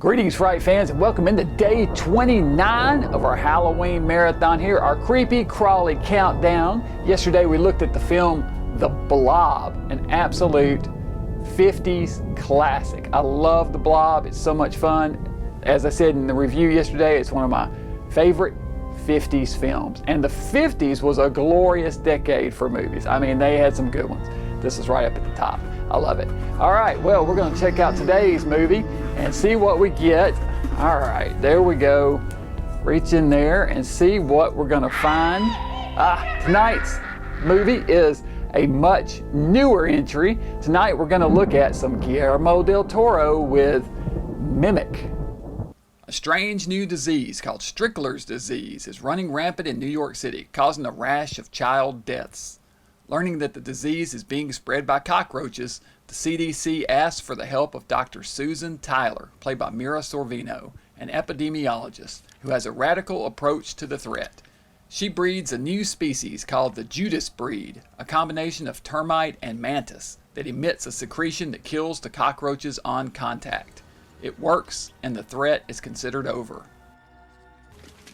Greetings, Fright fans, and welcome into day 29 of our Halloween marathon here, our creepy crawly countdown. Yesterday we looked at the film The Blob, an absolute 50s classic. I love The Blob, it's so much fun. As I said in the review yesterday, it's one of my favorite 50s films. And the 50s was a glorious decade for movies. I mean, they had some good ones. This is right up at the top. I love it. All right, well, we're going to check out today's movie and see what we get. All right, there we go. Reach in there and see what we're going to find. Tonight's movie is a much newer entry. Tonight we're going to look at some Guillermo del Toro with Mimic. A strange new disease called Strickler's disease is running rampant in New York City, causing a rash of child deaths. Learning that the disease is being spread by cockroaches, the CDC asks for the help of Dr. Susan Tyler, played by Mira Sorvino, an epidemiologist who has a radical approach to the threat. She breeds a new species called the Judas breed, a combination of termite and mantis that emits a secretion that kills the cockroaches on contact. It works, and the threat is considered over.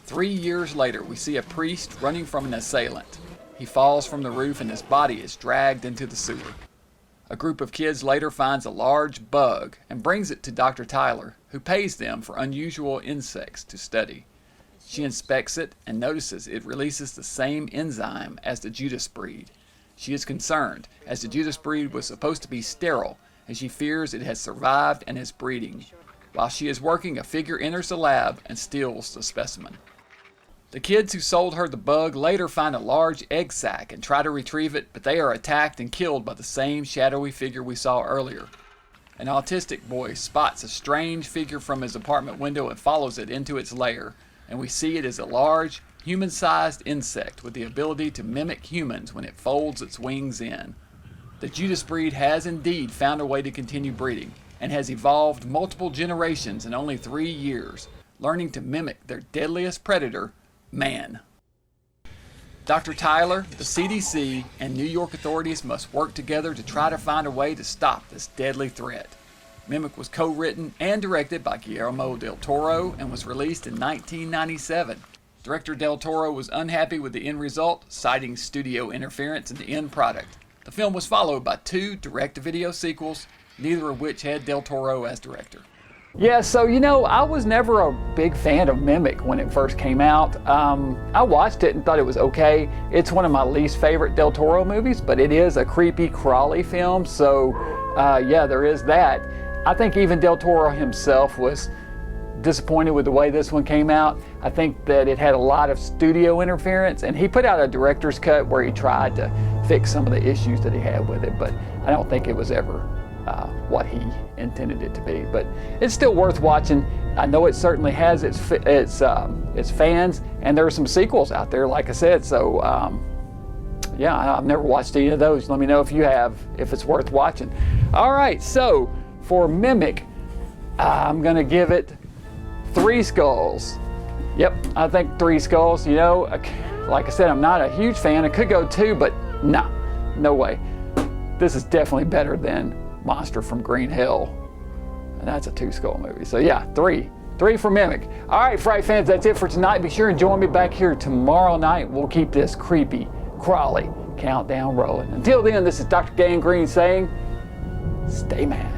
3 years later, we see a priest running from an assailant. He falls from the roof and his body is dragged into the sewer. A group of kids later finds a large bug and brings it to Dr. Tyler, who pays them for unusual insects to study. She inspects it and notices it releases the same enzyme as the Judas breed. She is concerned, as the Judas breed was supposed to be sterile, and she fears it has survived and is breeding. While she is working, a figure enters the lab and steals the specimen. The kids who sold her the bug later find a large egg sac and try to retrieve it, but they are attacked and killed by the same shadowy figure we saw earlier. An autistic boy spots a strange figure from his apartment window and follows it into its lair, and we see it as a large, human-sized insect with the ability to mimic humans when it folds its wings in. The Judas breed has indeed found a way to continue breeding, and has evolved multiple generations in only 3 years, learning to mimic their deadliest predator, man. Dr. Tyler, the CDC, and New York authorities must work together to try to find a way to stop this deadly threat. Mimic was co-written and directed by Guillermo del Toro and was released in 1997. Director del Toro was unhappy with the end result, citing studio interference in the end product. The film was followed by 2 direct-to-video sequels, neither of which had del Toro as director. Yeah, so I was never a big fan of Mimic when it first came out. I watched it and thought it was okay. It's one of my least favorite del Toro movies, but it is a creepy, crawly film, so yeah, there is that. I think even del Toro himself was disappointed with the way this one came out. I think that it had a lot of studio interference, and he put out a director's cut where he tried to fix some of the issues that he had with it, but I don't think it was ever what he intended it to be. But it's still worth watching. I know it certainly has its fans, and there are some sequels out there, like I said. So yeah, I've never watched any of those. Let me know if you have, if it's worth watching. All right, so for Mimic, I'm gonna give it 3 skulls. Yep, I think 3 skulls. Like I said, I'm not a huge fan. I could go 2, but no way. This is definitely better than Monster from Green Hill, and that's a 2-skull movie. So yeah, 3 for Mimic. All right, Fright fans, that's it for tonight. Be sure and join me back here tomorrow night. We'll keep this creepy, crawly countdown rolling. Until then, this is Dr. Gangrene saying, stay mad.